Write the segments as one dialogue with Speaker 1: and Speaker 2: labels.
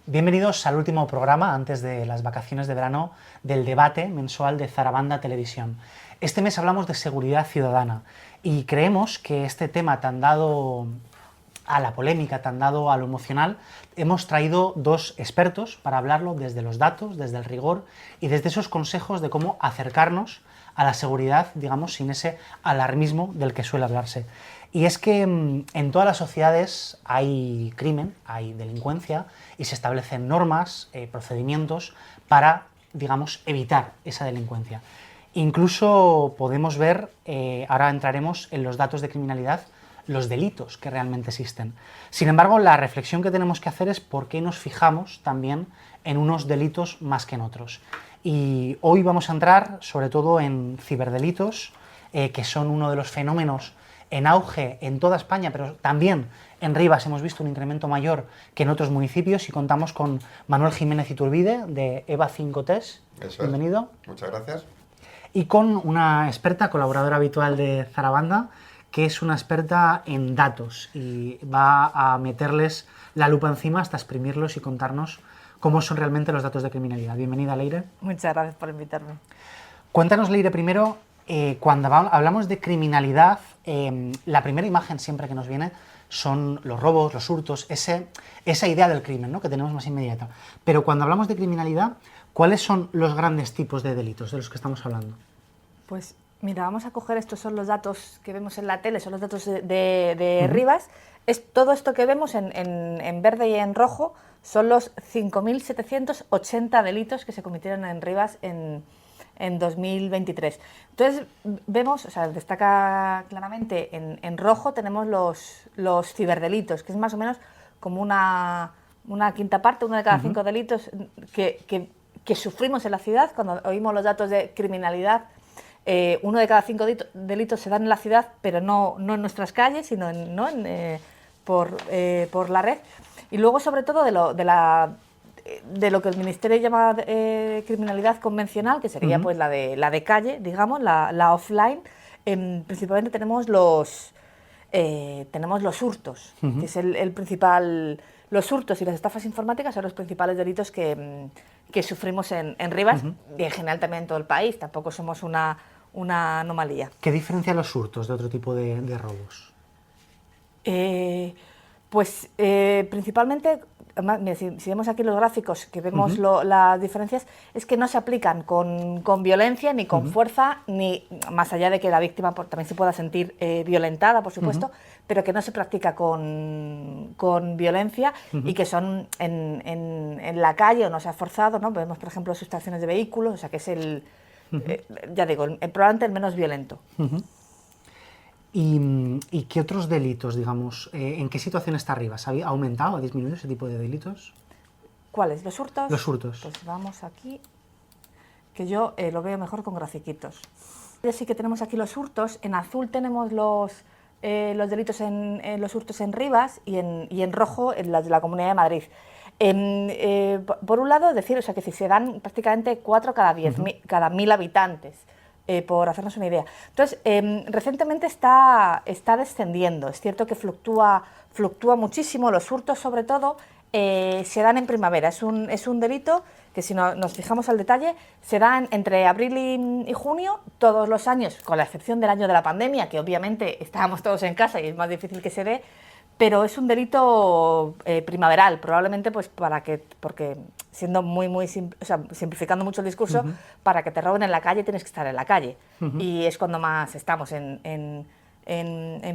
Speaker 1: Bienvenidos al último programa antes de las vacaciones de verano del debate mensual de Zarabanda Televisión. Este mes hablamos de seguridad ciudadana y creemos que este tema tan dado a la polémica, tan dado a lo emocional, hemos traído dos expertos para hablarlo desde los datos, desde el rigor y desde esos consejos de cómo acercarnos a la seguridad, digamos, sin ese alarmismo del que suele hablarse. Y es que en todas las sociedades hay crimen, hay delincuencia y se establecen normas, procedimientos para, digamos, evitar esa delincuencia. Incluso podemos ver, ahora entraremos en los datos de criminalidad, los delitos que realmente existen. Sin embargo, la reflexión que tenemos que hacer es por qué nos fijamos también en unos delitos más que en otros. Y hoy vamos a entrar sobre todo en ciberdelitos, que son uno de los fenómenos en auge en toda España, pero también en Rivas hemos visto un incremento mayor que en otros municipios y contamos con Manuel Jiménez Iturbide de EVA 5TES. Bienvenido.
Speaker 2: Muchas gracias.
Speaker 1: Y con una experta, colaboradora habitual de Zarabanda, que es una experta en datos y va a meterles la lupa encima hasta exprimirlos y contarnos cómo son realmente los datos de criminalidad. Bienvenida, Leire.
Speaker 3: Muchas gracias por invitarme.
Speaker 1: Cuéntanos, Leire, primero, cuando hablamos de criminalidad, la primera imagen siempre que nos viene son los robos, los hurtos, esa idea del crimen, ¿no?, que tenemos más inmediata. Pero cuando hablamos de criminalidad, ¿cuáles son los grandes tipos de delitos de los que estamos hablando?
Speaker 3: Pues mira, vamos a coger, estos son los datos que vemos en la tele, son los datos de Rivas. Todo esto que vemos en verde y en rojo son los 5.780 delitos que se cometieron en Rivas en 2023. Entonces vemos, o sea, destaca claramente en rojo tenemos los ciberdelitos, que es más o menos como una quinta parte, uno de cada 5 delitos que sufrimos en la ciudad. Cuando oímos los datos de criminalidad, uno de cada 5 delitos se dan en la ciudad, pero no en nuestras calles, sino por la red. Y luego, sobre todo, de lo que el Ministerio llama criminalidad convencional, que sería pues la de calle, digamos, la offline. Principalmente tenemos los hurtos, que es el principal. Los hurtos y las estafas informáticas son los principales delitos que sufrimos en Rivas y en general también en todo el país. Tampoco somos una anomalía.
Speaker 1: ¿Qué diferencia los hurtos de otro tipo de robos?
Speaker 3: Principalmente, si vemos aquí los gráficos, que vemos las diferencias, es que no se aplican con violencia ni con fuerza, ni más allá de que la víctima también se pueda sentir violentada, por supuesto, pero que no se practica con violencia y que son en la calle o no se ha forzado, ¿no? Vemos, por ejemplo, sustracciones de vehículos, o sea que es ya digo, probablemente el menos violento.
Speaker 1: ¿Y qué otros delitos, digamos, en qué situación está Rivas? ¿Ha aumentado, ha disminuido ese tipo de delitos?
Speaker 3: ¿Cuáles? ¿Los hurtos?
Speaker 1: Los hurtos.
Speaker 3: Pues vamos aquí, que yo lo veo mejor con grafiquitos. Sí que tenemos aquí los hurtos. En azul tenemos los delitos los hurtos en Rivas y en rojo en las de la Comunidad de Madrid. Por un lado, decir, o sea, que si se dan prácticamente 4 cada 1.000 habitantes. Por hacernos una idea. Entonces, recientemente está descendiendo. Es cierto que fluctúa muchísimo. Los hurtos, sobre todo, se dan en primavera. Es un delito que, si nos fijamos al detalle, se dan entre abril y junio todos los años, con la excepción del año de la pandemia, que obviamente estábamos todos en casa y es más difícil que se dé, pero es un delito primaveral, probablemente pues porque siendo simplificando mucho el discurso, para que te roben en la calle tienes que estar en la calle, y es cuando más estamos en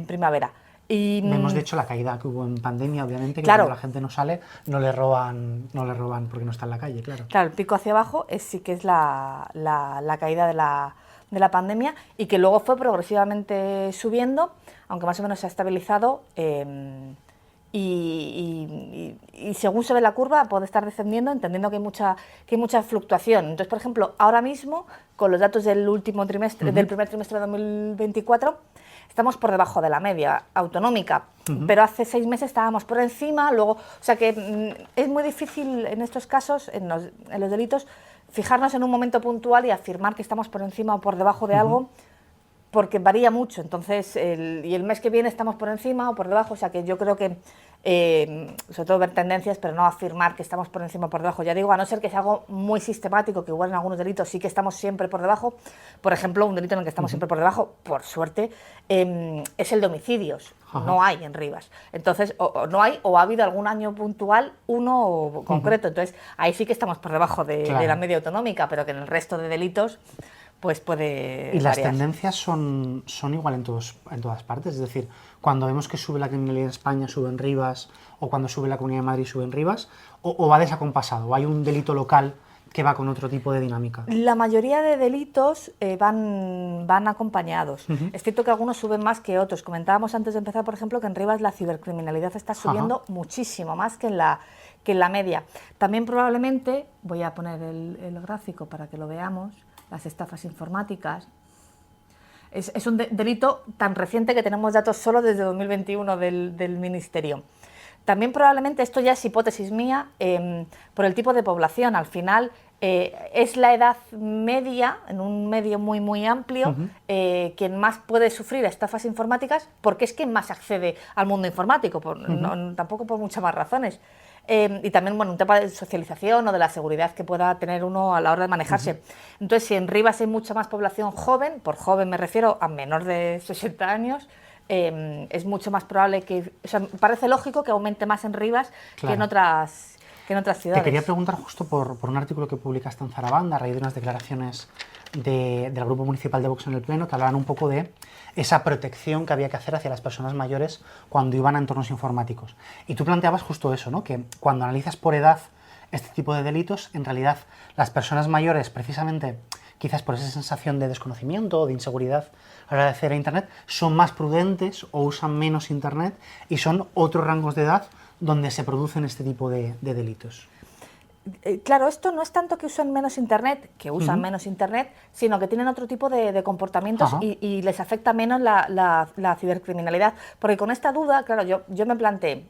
Speaker 3: primavera. Y
Speaker 1: vemos, de hecho, la caída que hubo en pandemia, obviamente, que
Speaker 3: claro,
Speaker 1: cuando la gente no sale, no le roban porque no está en la calle, claro.
Speaker 3: Claro, el pico hacia abajo sí que es la caída de la pandemia, y que luego fue progresivamente subiendo, aunque más o menos se ha estabilizado, y según se ve la curva puede estar descendiendo, entendiendo que hay mucha fluctuación. Entonces, por ejemplo, ahora mismo, con los datos del último trimestre, del primer trimestre de 2024, estamos por debajo de la media autonómica, pero hace 6 meses estábamos por encima. Luego, o sea que es muy difícil en estos casos, en los delitos, fijarnos en un momento puntual y afirmar que estamos por encima o por debajo de algo, porque varía mucho, entonces, y el mes que viene estamos por encima o por debajo, o sea que yo creo que, sobre todo ver tendencias, pero no afirmar que estamos por encima o por debajo. Ya digo, a no ser que sea algo muy sistemático, que igual en algunos delitos sí que estamos siempre por debajo, por ejemplo, un delito en el que estamos siempre por debajo, por suerte, es el de homicidios. No hay en Rivas. Entonces, o no hay, o ha habido algún año puntual, uno concreto. Entonces, ahí sí que estamos por debajo de la media autonómica, pero que en el resto de delitos pues puede
Speaker 1: ¿Y las
Speaker 3: variar.
Speaker 1: tendencias son igual en todas partes? Es decir, cuando vemos que sube la criminalidad en España, sube en Rivas, o cuando sube la Comunidad de Madrid, sube en Rivas, o va desacompasado, o hay un delito local que va con otro tipo de dinámica.
Speaker 3: La mayoría de delitos van acompañados. Es cierto que algunos suben más que otros. Comentábamos antes de empezar, por ejemplo, que en Rivas la cibercriminalidad está subiendo muchísimo, más que en la media. También probablemente, voy a poner el gráfico para que lo veamos, las estafas informáticas. Es un delito tan reciente que tenemos datos solo desde 2021 del Ministerio. También probablemente, esto ya es hipótesis mía, por el tipo de población. Al final es la edad media, en un medio muy amplio, quien más puede sufrir estafas informáticas, porque es quien más accede al mundo informático, tampoco por muchas más razones. Y también, bueno, un tema de socialización o de la seguridad que pueda tener uno a la hora de manejarse. Entonces, si en Rivas hay mucha más población joven, por joven me refiero a menor de 60 años, es mucho más probable que... O sea, parece lógico que aumente más en Rivas que en otras ciudades.
Speaker 1: Te quería preguntar justo por un artículo que publicaste en Zarabanda a raíz de unas declaraciones del Grupo Municipal de Vox en el Pleno que hablaban un poco de esa protección que había que hacer hacia las personas mayores cuando iban a entornos informáticos. Y tú planteabas justo eso, ¿no? Que cuando analizas por edad este tipo de delitos, en realidad las personas mayores, precisamente quizás por esa sensación de desconocimiento o de inseguridad a la hora de acceder a Internet, son más prudentes o usan menos Internet y son otros rangos de edad donde se producen este tipo de delitos.
Speaker 3: Claro, esto no es tanto que usen menos Internet, que usan menos Internet, sino que tienen otro tipo de comportamientos y les afecta menos la cibercriminalidad. Porque con esta duda, claro, yo me planteé,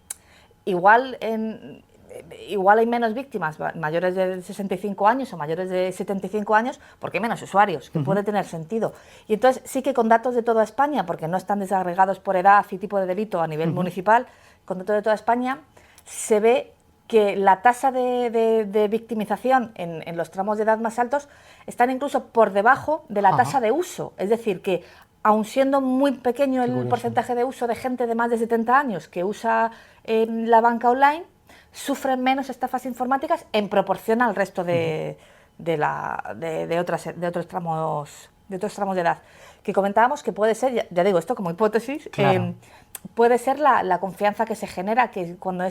Speaker 3: igual hay menos víctimas mayores de 65 años o mayores de 75 años, porque hay menos usuarios, que puede tener sentido. Y entonces sí que con datos de toda España, porque no están desagregados por edad y tipo de delito a nivel municipal, con datos de toda España, se ve que la tasa de victimización en los tramos de edad más altos están incluso por debajo de la tasa de uso. Es decir, que aun siendo muy pequeño el porcentaje de uso de gente de más de 70 años que usa la banca online, sufren menos estafas informáticas en proporción al resto de otros tramos de edad. Que comentábamos que puede ser, ya digo esto como hipótesis,
Speaker 1: claro.
Speaker 3: puede ser la confianza que se genera, que cuando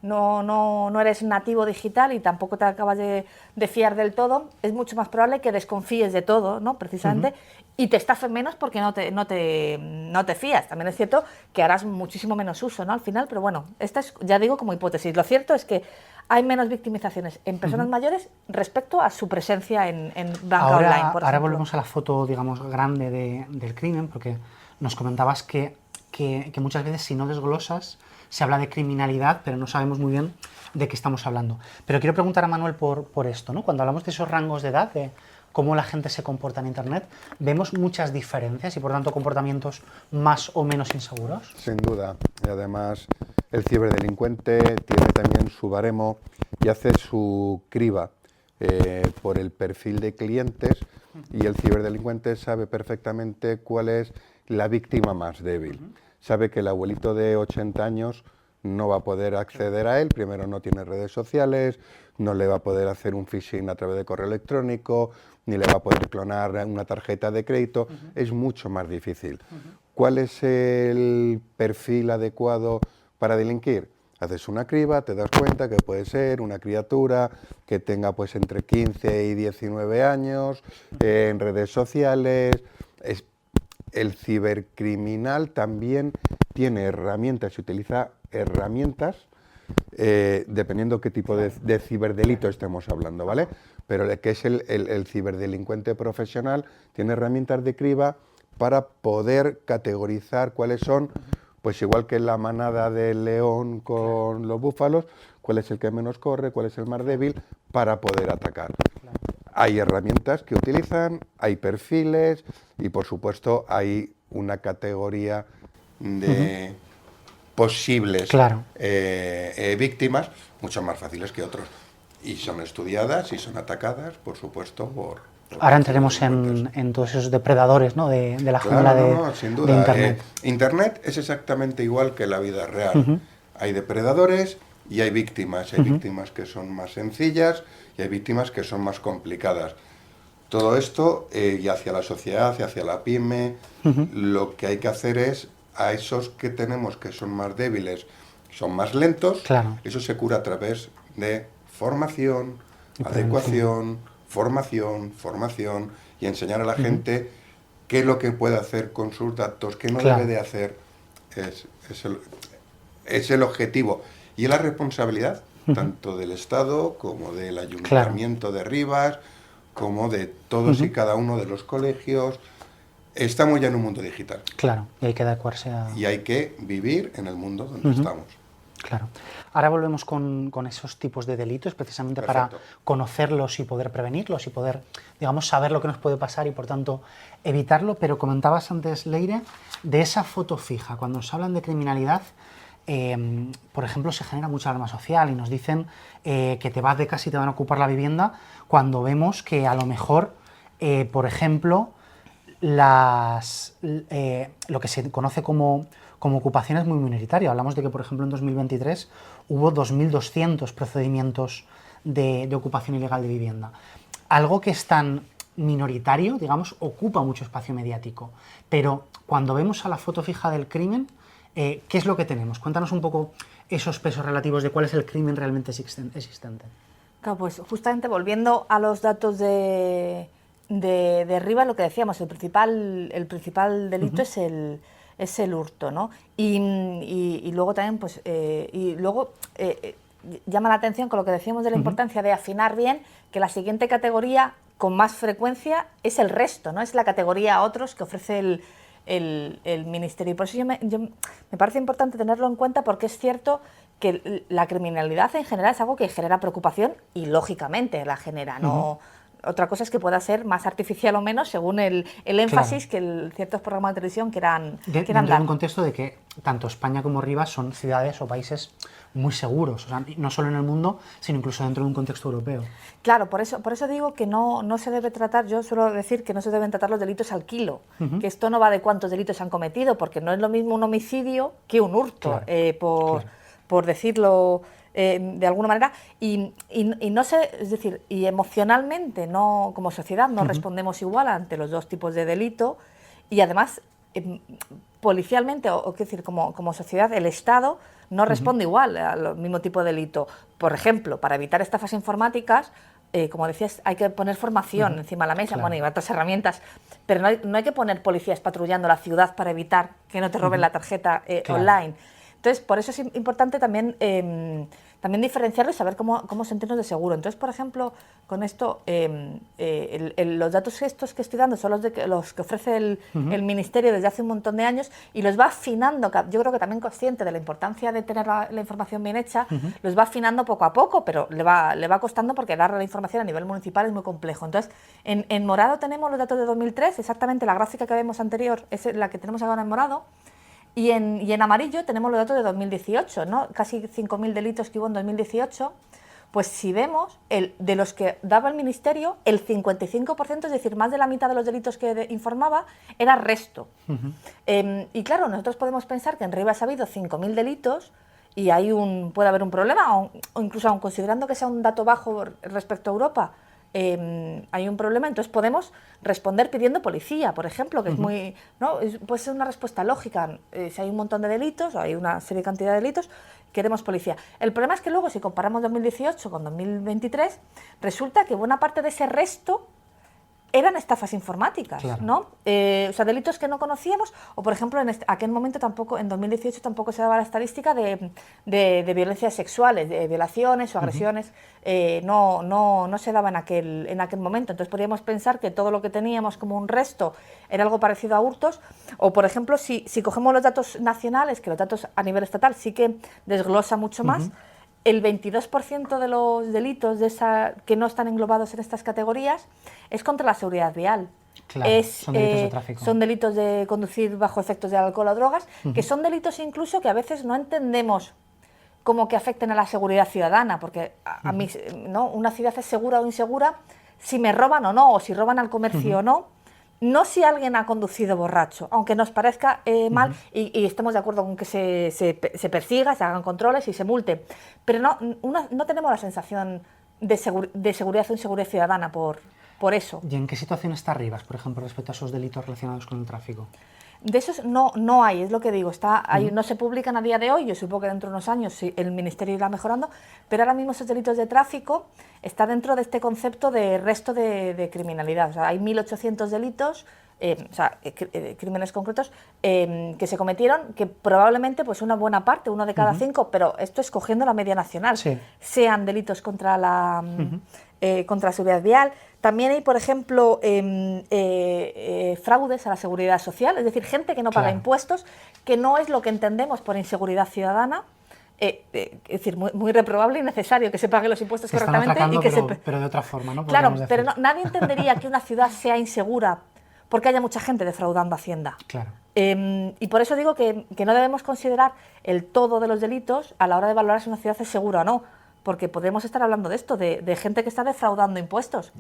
Speaker 3: no eres nativo digital y tampoco te acabas de fiar del todo, es mucho más probable que desconfíes de todo, ¿no? Precisamente, y te estafen menos porque no te fías. También es cierto que harás muchísimo menos uso, ¿no? Al final, pero bueno, esta es, ya digo, como hipótesis. Lo cierto es que hay menos victimizaciones en personas mayores respecto a su presencia en banca online, por ejemplo.
Speaker 1: Ahora volvemos a la foto, digamos, grande del crimen, porque nos comentabas que muchas veces si no desglosas se habla de criminalidad, pero no sabemos muy bien de qué estamos hablando. Pero quiero preguntar a Manuel por esto, ¿no? Cuando hablamos de esos rangos de edad, de cómo la gente se comporta en Internet, ¿vemos muchas diferencias y por tanto comportamientos más o menos inseguros?
Speaker 2: Sin duda, y además el ciberdelincuente tiene también su baremo y hace su criba por el perfil de clientes, y el ciberdelincuente sabe perfectamente cuál es la víctima más débil. Sabe que el abuelito de 80 años no va a poder acceder a él, primero no tiene redes sociales, no le va a poder hacer un phishing a través de correo electrónico, ni le va a poder clonar una tarjeta de crédito, es mucho más difícil. ¿Cuál es el perfil adecuado para delinquir? Haces una criba, te das cuenta que puede ser una criatura que tenga pues entre 15 y 19 años, en redes sociales. El cibercriminal también tiene herramientas y utiliza herramientas dependiendo qué tipo de ciberdelito estemos hablando, ¿vale? Pero el que es el ciberdelincuente profesional tiene herramientas de criba para poder categorizar cuáles son, pues igual que la manada del león con los búfalos, cuál es el que menos corre, cuál es el más débil, para poder atacar. hay herramientas que utilizan, hay perfiles y por supuesto hay una categoría de posibles
Speaker 1: Claro.
Speaker 2: víctimas mucho más fáciles que otros. Y son estudiadas y son atacadas, por supuesto, por
Speaker 1: Ahora entraremos
Speaker 2: delincuentes.
Speaker 1: en todos esos depredadores, ¿no? de la
Speaker 2: Claro,
Speaker 1: jungla
Speaker 2: no, sin
Speaker 1: de
Speaker 2: duda.
Speaker 1: Internet.
Speaker 2: Internet es exactamente igual que la vida real. Hay depredadores y hay víctimas. Hay víctimas que son más sencillas y hay víctimas que son más complicadas. Todo esto, y hacia la sociedad, y hacia la pyme, lo que hay que hacer es, a esos que tenemos que son más débiles, son más lentos,
Speaker 1: Claro.
Speaker 2: eso se cura a través de formación,
Speaker 1: Y
Speaker 2: adecuación, formación, y enseñar a la gente qué es lo que puede hacer con sus datos, qué no
Speaker 1: Claro.
Speaker 2: debe de hacer. Es el objetivo. Y es la responsabilidad tanto del Estado como del Ayuntamiento de Rivas, como de todos y cada uno de los colegios. Estamos ya en un mundo digital.
Speaker 1: Claro, y hay que adecuarse a...
Speaker 2: Y hay que vivir en el mundo donde estamos.
Speaker 1: Claro. Ahora volvemos con esos tipos de delitos, precisamente para
Speaker 2: Perfecto.
Speaker 1: conocerlos y poder prevenirlos y poder, digamos, saber lo que nos puede pasar y, por tanto, evitarlo. Pero comentabas antes, Leire, de esa foto fija. Cuando nos hablan de criminalidad, por ejemplo, se genera mucha alarma social y nos dicen que te vas de casa y te van a ocupar la vivienda, cuando vemos que a lo mejor, por ejemplo, lo que se conoce como ocupación es muy minoritario. Hablamos de que, por ejemplo, en 2023 hubo 2.200 procedimientos de ocupación ilegal de vivienda. Algo que es tan minoritario, digamos, ocupa mucho espacio mediático. Pero cuando vemos a la foto fija del crimen, ¿qué es lo que tenemos? Cuéntanos un poco esos pesos relativos de cuál es el crimen realmente existente.
Speaker 3: Claro, pues justamente volviendo a los datos de Rivas, lo que decíamos, el principal delito es el hurto, ¿no? Y luego también, pues, llama la atención con lo que decíamos de la importancia de afinar bien, que la siguiente categoría con más frecuencia es el resto, ¿no? Es la categoría otros que ofrece el Ministerio. Y por eso me parece importante tenerlo en cuenta, porque es cierto que la criminalidad en general es algo que genera preocupación y lógicamente la genera, ¿no? Otra cosa es que pueda ser más artificial o menos según el énfasis que ciertos programas de televisión quieran
Speaker 1: Dentro de
Speaker 3: dar.
Speaker 1: un contexto de que tanto España como Rivas son ciudades o países muy seguros, o sea, no solo en el mundo, sino incluso dentro de un contexto europeo.
Speaker 3: Claro, por eso digo que no se debe tratar, yo suelo decir que no se deben tratar los delitos al kilo, que esto no va de cuántos delitos se han cometido, porque no es lo mismo un homicidio que un hurto,
Speaker 1: Claro,
Speaker 3: por decirlo de alguna manera, y no sé, es decir, y emocionalmente no, como sociedad no respondemos igual ante los dos tipos de delito, y además policialmente, o quiero decir, como sociedad, el Estado no responde igual al mismo tipo de delito. Por ejemplo, para evitar estafas informáticas, como decías, hay que poner formación encima de la mesa,
Speaker 1: Claro.
Speaker 3: bueno, y otras herramientas, pero no hay que poner policías patrullando la ciudad para evitar que no te roben la tarjeta
Speaker 1: Claro.
Speaker 3: online. Entonces, por eso es importante también diferenciarlo y saber cómo sentirnos de seguro. Entonces, por ejemplo, con esto, los datos estos que estoy dando son los que ofrece el Ministerio desde hace un montón de años y los va afinando. Yo creo que también consciente de la importancia de tener la información bien hecha, los va afinando poco a poco, pero le va costando porque dar la información a nivel municipal es muy complejo. Entonces, en morado tenemos los datos de 2003, exactamente la gráfica que vemos anterior es la que tenemos ahora en morado. Y en amarillo tenemos los datos de 2018, ¿no? Casi 5.000 delitos que hubo en 2018. Pues si vemos, de los que daba el Ministerio, el 55%, es decir, más de la mitad de los delitos que informaba, era resto. Y claro, nosotros podemos pensar que en Rivas ha habido 5.000 delitos y puede haber un problema, o incluso aun considerando que sea un dato bajo respecto a Europa, hay un problema, entonces podemos responder pidiendo policía, por ejemplo, que es muy, ¿no? Puede ser una respuesta lógica. Si hay un montón de delitos, o hay una serie de cantidad de delitos, queremos policía. El problema es que luego, si comparamos 2018 con 2023, resulta que buena parte de ese resto eran estafas informáticas,
Speaker 1: Claro.
Speaker 3: ¿no? O sea, delitos que no conocíamos, o por ejemplo, en aquel momento tampoco, en 2018 tampoco se daba la estadística de violencias sexuales, de violaciones o agresiones, no se daba en aquel momento. Entonces podríamos pensar que todo lo que teníamos como un resto era algo parecido a hurtos, o por ejemplo, si cogemos los datos nacionales, que los datos a nivel estatal sí que desglosa mucho más, el 22% de los delitos que no están englobados en estas categorías es contra la seguridad vial.
Speaker 1: Claro, son delitos de tráfico.
Speaker 3: Son delitos de conducir bajo efectos de alcohol o drogas, que son delitos incluso que a veces no entendemos como que afecten a la seguridad ciudadana, porque a mí, ¿no? Una ciudad es segura o insegura si me roban o no, o si roban al comercio o no, no si alguien ha conducido borracho, aunque nos parezca mal y estemos de acuerdo con que se persiga, se hagan controles y se multe, pero no tenemos la sensación de seguridad o inseguridad ciudadana por eso.
Speaker 1: ¿Y en qué situación está Rivas, por ejemplo, respecto a esos delitos relacionados con el tráfico?
Speaker 3: De esos no hay, es lo que digo, no se publican a día de hoy, yo supongo que dentro de unos años sí, el Ministerio irá mejorando, pero ahora mismo esos delitos de tráfico está dentro de este concepto de resto de criminalidad. O sea, hay 1.800 delitos, crímenes concretos que se cometieron, que probablemente pues una buena parte, uno de cada 5, pero esto es cogiendo la media nacional,
Speaker 1: sí,
Speaker 3: sean delitos contra la seguridad vial. También hay, por ejemplo, fraudes a la seguridad social, es decir, gente que no paga impuestos, que no es lo que entendemos por inseguridad ciudadana. Es decir, muy reprobable y necesario que se paguen los impuestos correctamente.
Speaker 1: Pero de otra forma, ¿no?
Speaker 3: Claro, pero nadie entendería que una ciudad sea insegura porque haya mucha gente defraudando Hacienda.
Speaker 1: Claro.
Speaker 3: Y por eso digo que no debemos considerar el todo de los delitos a la hora de valorar si una ciudad es segura o no, porque podemos estar hablando de esto, de gente que está defraudando impuestos.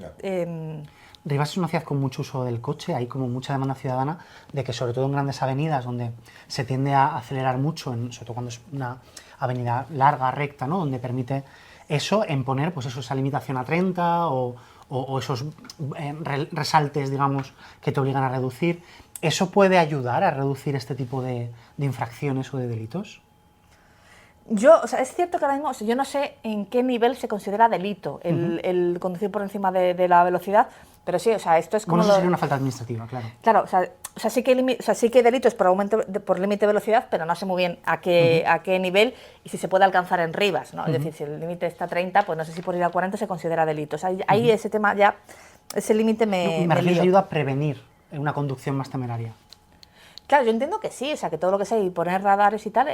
Speaker 1: Rivas es una ciudad con mucho uso del coche, hay como mucha demanda ciudadana de que, sobre todo en grandes avenidas donde se tiende a acelerar mucho, sobre todo cuando es una avenida larga, recta, ¿no? Donde permite eso, en poner pues eso, esa limitación a 30 o esos resaltes, digamos, que te obligan a reducir. ¿Eso puede ayudar a reducir este tipo de infracciones o de delitos?
Speaker 3: Es cierto que ahora mismo, yo no sé en qué nivel se considera delito el conducir por encima de la velocidad, pero sí, esto es como...
Speaker 1: Bueno, eso sería una falta administrativa, claro.
Speaker 3: Claro, sí que hay delitos por límite de velocidad, pero no sé muy bien a qué nivel y si se puede alcanzar en Rivas, ¿no? Es decir, si el límite está a 30, pues no sé si por ir a 40 se considera delito. Ahí ese tema ya, ese límite me
Speaker 1: refiero, ayuda a prevenir una conducción más temeraria.
Speaker 3: Claro, yo entiendo que sí, que todo lo que sea y poner radares y tal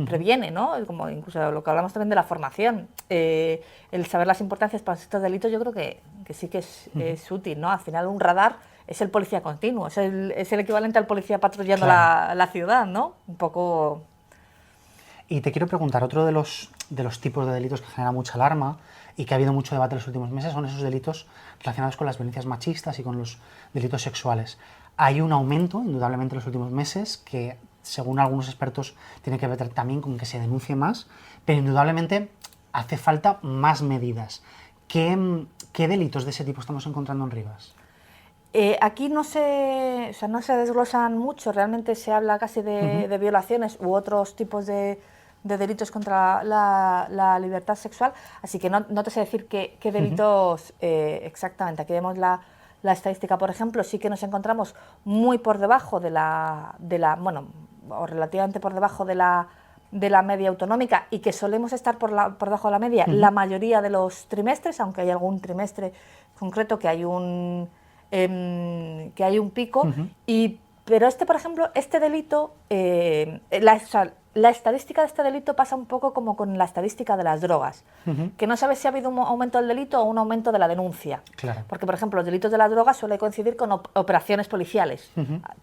Speaker 3: previene, ¿no? Como incluso lo que hablamos también de la formación, el saber las importancias para estos delitos, yo creo que sí que es útil, ¿no? Al final un radar es el policía continuo, es el equivalente al policía patrullando la ciudad, ¿no? Un poco...
Speaker 1: Y te quiero preguntar, otro de los tipos de delitos que genera mucha alarma y que ha habido mucho debate en los últimos meses son esos delitos relacionados con las violencias machistas y con los delitos sexuales. Hay un aumento, indudablemente, en los últimos meses, que según algunos expertos tiene que ver también con que se denuncie más, pero indudablemente hace falta más medidas. ¿Qué delitos de ese tipo estamos encontrando en Rivas?
Speaker 3: Aquí no se desglosan mucho, realmente se habla casi de violaciones u otros tipos de delitos contra la libertad sexual, así que no te sé decir qué delitos exactamente. Aquí vemos la estadística, por ejemplo, sí que nos encontramos muy por debajo o relativamente por debajo de la media autonómica y que solemos estar por debajo de la media la mayoría de los trimestres, aunque hay algún trimestre concreto que hay un pico, pero por ejemplo, este delito, la estadística de este delito pasa un poco como con la estadística de las drogas, que no sabes si ha habido un aumento del delito o un aumento de la denuncia.
Speaker 1: Claro.
Speaker 3: Porque, por ejemplo, los delitos de las drogas suelen coincidir con operaciones policiales,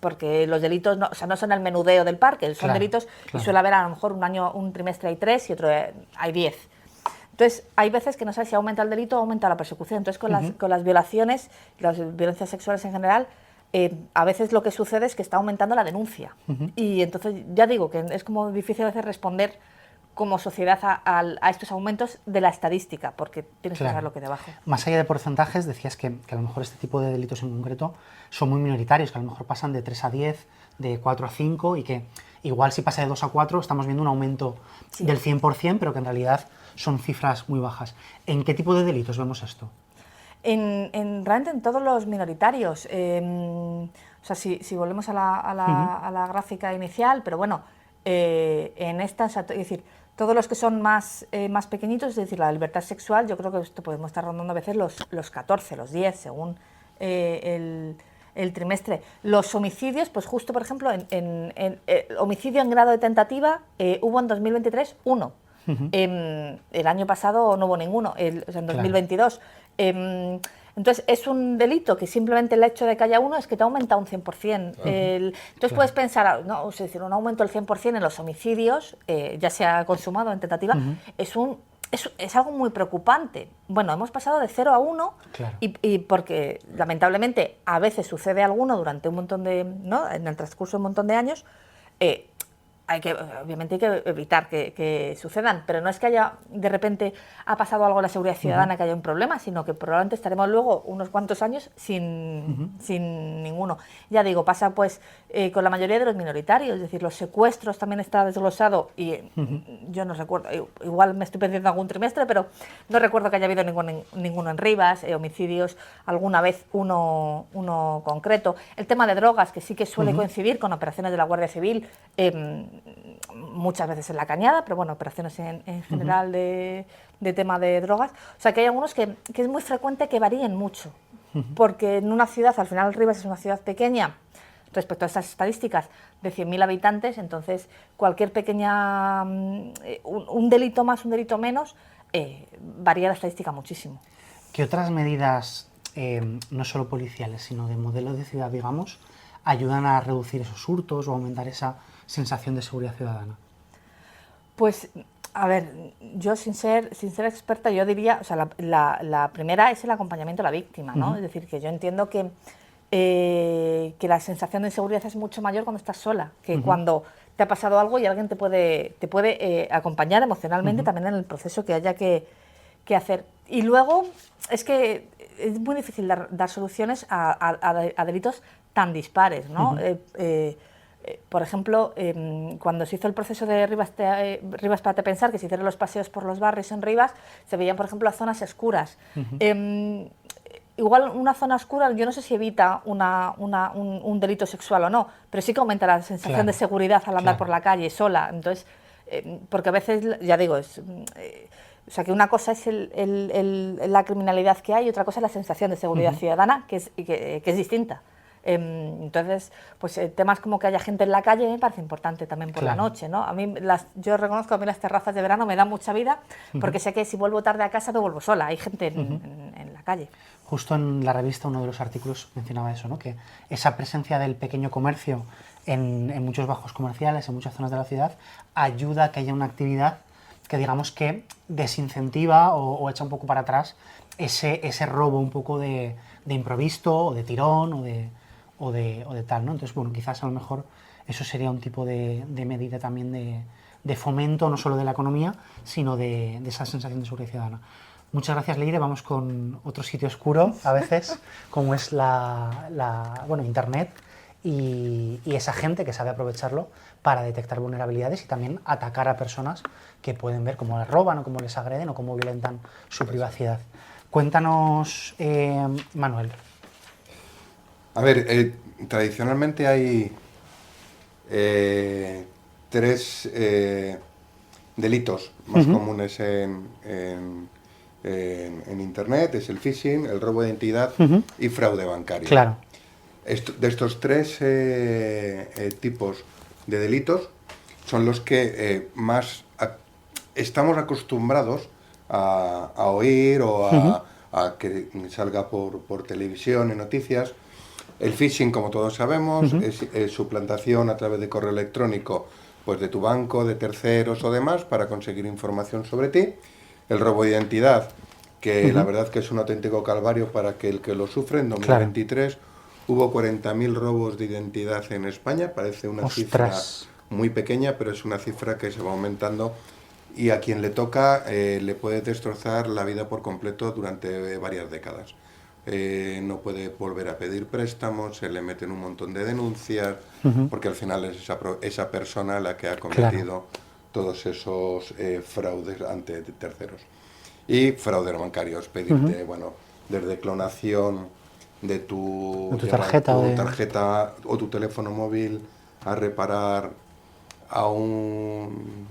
Speaker 3: porque los delitos no son el menudeo del parque, son delitos y suele haber a lo mejor un trimestre hay 3 y otro hay 10. Entonces, hay veces que no sabes si aumenta el delito o aumenta la persecución. Entonces, con las violaciones, las violencias sexuales en general, a veces lo que sucede es que está aumentando la denuncia. Y entonces, ya digo, que es como difícil a veces responder como sociedad a estos aumentos de la estadística, porque tienes que saber lo que hay debajo.
Speaker 1: Más allá de porcentajes, decías que a lo mejor este tipo de delitos en concreto son muy minoritarios, que a lo mejor pasan de 3 a 10, de 4 a 5, y que igual si pasa de 2 a 4 estamos viendo un aumento del 100%, pero que en realidad son cifras muy bajas. ¿En qué tipo de delitos vemos esto?
Speaker 3: Realmente en todos los minoritarios. Si volvemos a la gráfica inicial, pero bueno, en estas, es decir, todos los que son más pequeñitos, es decir, la libertad sexual, yo creo que esto podemos estar rondando a veces los 14, los 10, según el trimestre. Los homicidios, pues justo, por ejemplo, homicidio en grado de tentativa hubo en 2023 1. El año pasado no hubo ninguno, o sea, en 2022. Entonces, es un delito que simplemente el hecho de que haya uno es que te aumenta un 100%. Entonces, puedes pensar, no, es decir, un aumento del 100% en los homicidios, ya sea consumado en tentativa, es algo muy preocupante. Bueno, hemos pasado de 0 a 1 y porque, lamentablemente, a veces sucede alguno durante un montón de, ¿no?, en el transcurso de un montón de años, obviamente hay que evitar que sucedan, pero no es que haya, de repente, ha pasado algo en la seguridad ciudadana, que haya un problema, sino que probablemente estaremos luego unos cuantos años sin ninguno. Ya digo, pasa pues con la mayoría de los minoritarios, es decir, los secuestros también está desglosado y yo no recuerdo, igual me estoy perdiendo algún trimestre, pero no recuerdo que haya habido ninguno en Rivas, homicidios, alguna vez uno concreto. El tema de drogas, que sí que suele coincidir con operaciones de la Guardia Civil, muchas veces en la Cañada, pero bueno, operaciones en general de tema de drogas. O sea, que hay algunos que es muy frecuente que varíen mucho, porque en una ciudad, al final Rivas es una ciudad pequeña, respecto a estas estadísticas, de 100.000 habitantes, entonces cualquier pequeña, un delito más, un delito menos, varía la estadística muchísimo.
Speaker 1: ¿Qué otras medidas, no solo policiales, sino de modelo de ciudad, digamos, ayudan a reducir esos hurtos o aumentar esa sensación de seguridad ciudadana?
Speaker 3: Pues, a ver, yo sin ser experta, yo diría, o sea, la primera es el acompañamiento a la víctima, ¿no? Es decir, que yo entiendo que la sensación de inseguridad es mucho mayor cuando estás sola, que cuando te ha pasado algo y alguien te puede acompañar emocionalmente también en el proceso que haya que hacer. Y luego, es que es muy difícil dar soluciones a delitos tan dispares, ¿no? Por ejemplo, cuando se hizo el proceso de Rivas Párate Pensar, que se hicieron los paseos por los barrios en Rivas, se veían, por ejemplo, las zonas oscuras. Igual una zona oscura, yo no sé si evita un delito sexual o no, pero sí que aumenta la sensación de seguridad al andar por la calle sola. Entonces, porque a veces, ya digo, o sea, que una cosa es la criminalidad que hay y otra cosa es la sensación de seguridad ciudadana, que es distinta. Entonces, pues temas como que haya gente en la calle me parece importante también por la noche, ¿no? A mí yo reconozco que a mí las terrazas de verano me dan mucha vida porque sé que si vuelvo tarde a casa no vuelvo sola, hay gente en la calle.
Speaker 1: Justo en la revista uno de los artículos mencionaba eso, ¿no? Que esa presencia del pequeño comercio en muchos bajos comerciales, en muchas zonas de la ciudad, ayuda a que haya una actividad que digamos que desincentiva o echa un poco para atrás ese robo un poco de improviso o de tirón o de tal, ¿no? Entonces, bueno, quizás a lo mejor eso sería un tipo de medida también de fomento, no solo de la economía, sino de esa sensación de seguridad ciudadana. Muchas gracias, Leire. Vamos con otro sitio oscuro, a veces, como es bueno, Internet y esa gente que sabe aprovecharlo para detectar vulnerabilidades y también atacar a personas que pueden ver cómo les roban o cómo les agreden o cómo violentan su privacidad. Cuéntanos, Manuel.
Speaker 2: A ver, tradicionalmente hay 3 delitos más comunes en Internet, es el phishing, el robo de identidad y fraude bancario.
Speaker 1: Claro.
Speaker 2: De estos 3 tipos de delitos son los que más estamos acostumbrados a oír o a que salga por televisión en noticias. El phishing, como todos sabemos, es suplantación a través de correo electrónico pues de tu banco, de terceros o demás para conseguir información sobre ti. El robo de identidad, que la verdad que es un auténtico calvario para el que lo sufre. En 2023 hubo 40.000 robos de identidad en España. Parece una cifra muy pequeña, pero es una cifra que se va aumentando y a quien le toca le puede destrozar la vida por completo durante varias décadas. No puede volver a pedir préstamos, se le meten un montón de denuncias, porque al final es esa persona la que ha cometido todos esos fraudes ante terceros. Y fraude bancario, es pedirte, bueno, desde clonación de tu
Speaker 1: tarjeta
Speaker 2: o tu teléfono móvil a reparar a un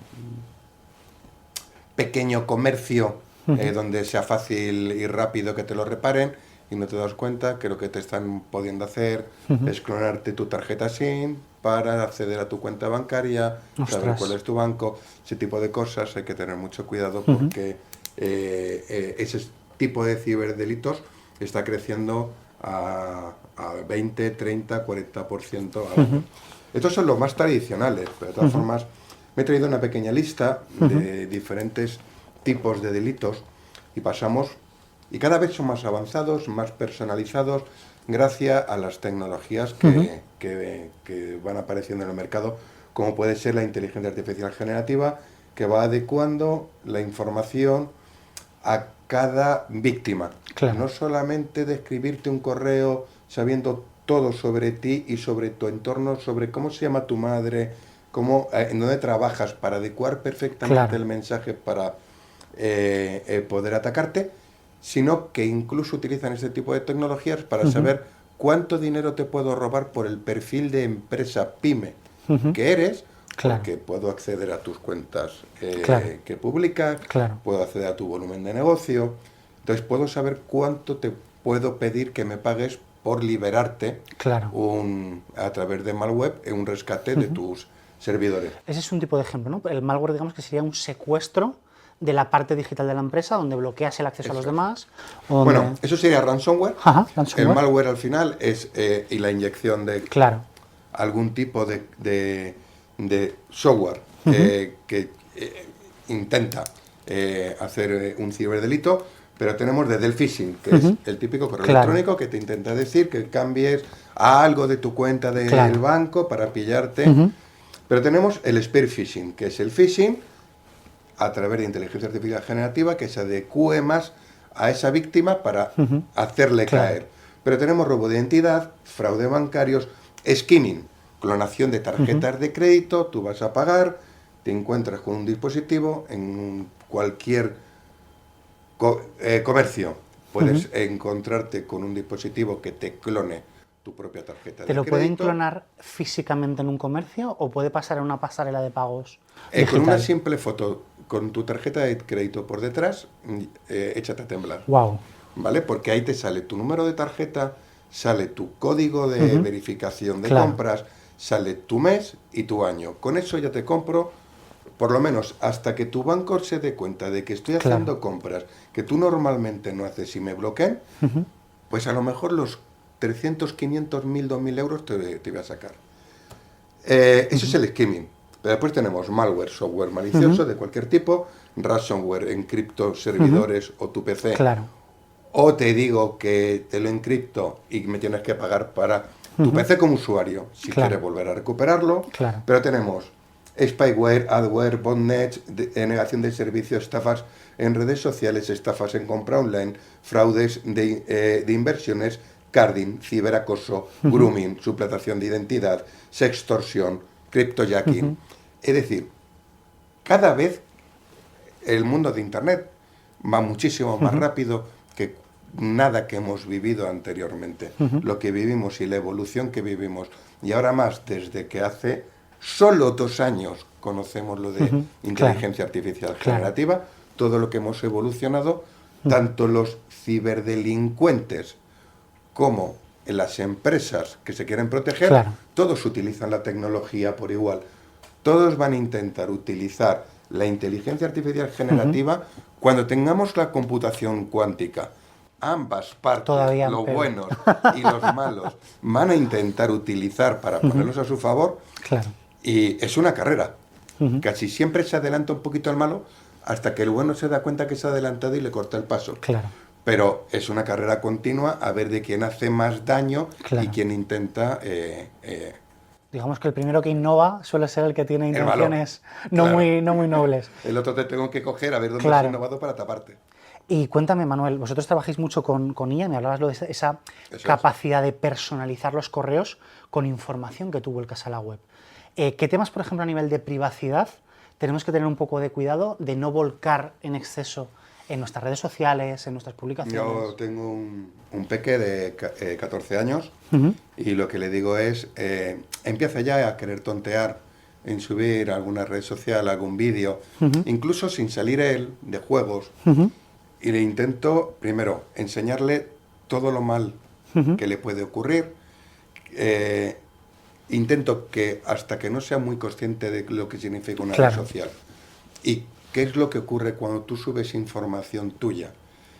Speaker 2: pequeño comercio donde sea fácil y rápido que te lo reparen, y no te das cuenta que lo que te están pudiendo hacer es clonarte tu tarjeta SIM para acceder a tu cuenta bancaria, saber
Speaker 1: Ostras.
Speaker 2: cuál es tu banco, ese tipo de cosas. Hay que tener mucho cuidado porque ese tipo de ciberdelitos está creciendo a 20, 30, 40% al año. Estos son los más tradicionales, pero de todas formas me he traído una pequeña lista de diferentes tipos de delitos y cada vez son más avanzados, más personalizados, gracias a las tecnologías que van apareciendo en el mercado, como puede ser la inteligencia artificial generativa, que va adecuando la información a cada víctima.
Speaker 1: Claro.
Speaker 2: No solamente describirte un correo sabiendo todo sobre ti y sobre tu entorno, sobre cómo se llama tu madre, en dónde trabajas, para adecuar perfectamente el mensaje para poder atacarte, sino que incluso utilizan este tipo de tecnologías para saber cuánto dinero te puedo robar por el perfil de empresa pyme que eres, porque puedo acceder a tus cuentas que publicas, puedo acceder a tu volumen de negocio, entonces puedo saber cuánto te puedo pedir que me pagues por liberarte a través de malware un rescate de tus servidores.
Speaker 1: Ese es un tipo de ejemplo, ¿no? El malware, digamos que sería un secuestro de la parte digital de la empresa, donde bloqueas el acceso a los demás.
Speaker 2: Bueno, eso sería ransomware.
Speaker 1: Ransomware.
Speaker 2: El malware al final es y la inyección de algún tipo de software que intenta hacer un ciberdelito, pero tenemos desde el phishing, que es el típico correo electrónico que te intenta decir que cambies a algo de tu cuenta del banco para pillarte. Pero tenemos el spear phishing, que es el phishing a través de inteligencia artificial generativa que se adecue más a esa víctima para hacerle caer. Pero tenemos robo de identidad, fraude bancarios, skimming, clonación de tarjetas de crédito. Tú vas a pagar, te encuentras con un dispositivo en cualquier comercio. Puedes encontrarte con un dispositivo que te clone tu propia tarjeta de crédito.
Speaker 1: ¿Te lo pueden clonar físicamente en un comercio o puede pasar en una pasarela de pagos
Speaker 2: con una simple foto, con tu tarjeta de crédito por detrás, échate a temblar.
Speaker 1: Wow.
Speaker 2: ¿Vale? Porque ahí te sale tu número de tarjeta, sale tu código de verificación de compras, sale tu mes y tu año. Con eso ya te compro, por lo menos hasta que tu banco se dé cuenta de que estoy haciendo compras que tú normalmente no haces y me bloqueen, pues a lo mejor los 300, 500, 1000, 2000 euros te voy a sacar. Eso es el skimming. Pero después tenemos malware, software malicioso de cualquier tipo, ransomware, encripto servidores o tu PC. O te digo que te lo encripto y me tienes que pagar para tu PC como usuario, si quieres volver a recuperarlo. Pero tenemos spyware, adware, botnet, negación de servicios, estafas en redes sociales, estafas en compra online, fraudes de inversiones, carding, ciberacoso, grooming, suplantación de identidad, sextorsión, cryptojacking. Es decir, cada vez el mundo de Internet va muchísimo más rápido que nada que hemos vivido anteriormente. Lo que vivimos y la evolución que vivimos. Y ahora más, desde que hace solo 2 años conocemos lo de inteligencia artificial generativa, todo lo que hemos evolucionado, tanto los ciberdelincuentes como en las empresas que se quieren proteger, todos utilizan la tecnología por igual. Todos van a intentar utilizar la inteligencia artificial generativa cuando tengamos la computación cuántica. Ambas partes, los buenos y los malos, van a intentar utilizar para ponerlos a su favor. Y es una carrera. Casi siempre se adelanta un poquito al malo hasta que el bueno se da cuenta que se ha adelantado y le corta el paso. Pero es una carrera continua a ver de quién hace más daño y quién intenta...
Speaker 1: Digamos que el primero que innova suele ser el que tiene intenciones no muy nobles.
Speaker 2: El otro te tengo que coger a ver dónde has innovado para taparte.
Speaker 1: Y cuéntame, Manuel, vosotros trabajáis mucho con IA, me hablabas de esa capacidad de personalizar los correos con información que tú vuelcas a la web. ¿Qué temas, por ejemplo, a nivel de privacidad tenemos que tener un poco de cuidado de no volcar en exceso en nuestras redes sociales, en nuestras publicaciones?
Speaker 2: Yo tengo un peque de 14 años y lo que le digo es, empieza ya a querer tontear en subir a alguna red social, algún vídeo, incluso sin salir él de juegos, y le intento, primero, enseñarle todo lo mal que le puede ocurrir. Intento que hasta que no sea muy consciente de lo que significa una red social y qué es lo que ocurre cuando tú subes información tuya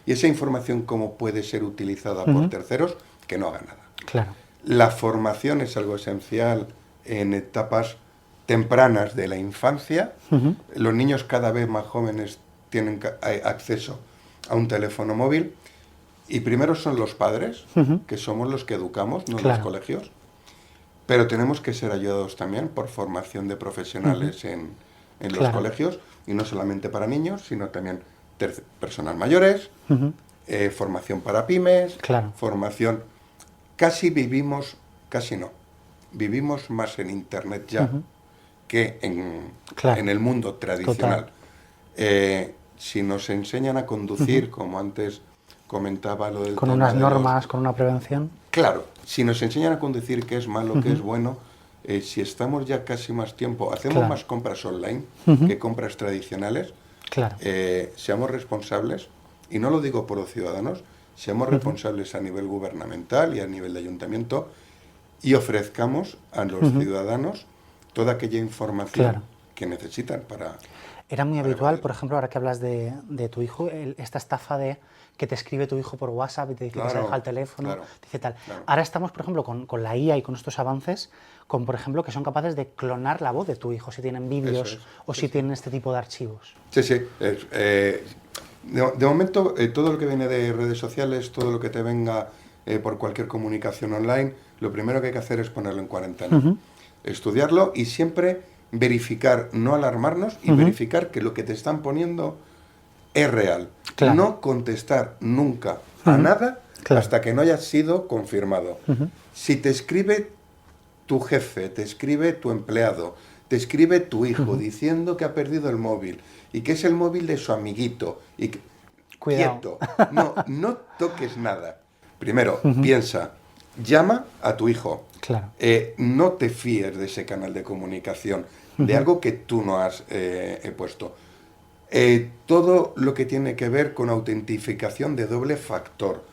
Speaker 2: y esa información cómo puede ser utilizada por terceros, que no haga nada.
Speaker 1: Claro.
Speaker 2: La formación es algo esencial en etapas tempranas de la infancia. Los niños cada vez más jóvenes tienen acceso a un teléfono móvil y primero son los padres, que somos los que educamos, no los colegios, pero tenemos que ser ayudados también por formación de profesionales en los colegios, y no solamente para niños, sino también personas mayores, formación para pymes, formación... Casi vivimos más en Internet ya que en el mundo tradicional. Si nos enseñan a conducir, como antes comentaba lo del
Speaker 1: con
Speaker 2: tema
Speaker 1: unas normas, con una prevención.
Speaker 2: Claro, si nos enseñan a conducir qué es malo, qué es bueno, si estamos ya casi más tiempo, hacemos más compras online que compras tradicionales, seamos responsables, y no lo digo por los ciudadanos, seamos responsables a nivel gubernamental y a nivel de ayuntamiento y ofrezcamos a los ciudadanos toda aquella información que necesitan para...
Speaker 1: Era muy habitual, por ejemplo, ahora que hablas de tu hijo, esta estafa de que te escribe tu hijo por WhatsApp y te dice que se deja el teléfono, dice tal. Ahora estamos, por ejemplo, con la IA y con estos avances, con, por ejemplo, que son capaces de clonar la voz de tu hijo, si tienen vídeos o si tienen este tipo de archivos.
Speaker 2: Sí, sí. De momento, todo lo que viene de redes sociales, todo lo que te venga por cualquier comunicación online, lo primero que hay que hacer es ponerlo en cuarentena. Estudiarlo y siempre verificar, no alarmarnos, y verificar que lo que te están poniendo es real. No contestar nunca a nada hasta que no haya sido confirmado. Si te escribe tu jefe, te escribe tu empleado, te escribe tu hijo diciendo que ha perdido el móvil y que es el móvil de su amiguito, y que,
Speaker 1: cuidado.
Speaker 2: Quieto, no toques nada. Primero, piensa, llama a tu hijo. No te fíes de ese canal de comunicación, de algo que tú no has puesto. Todo lo que tiene que ver con autentificación de doble factor.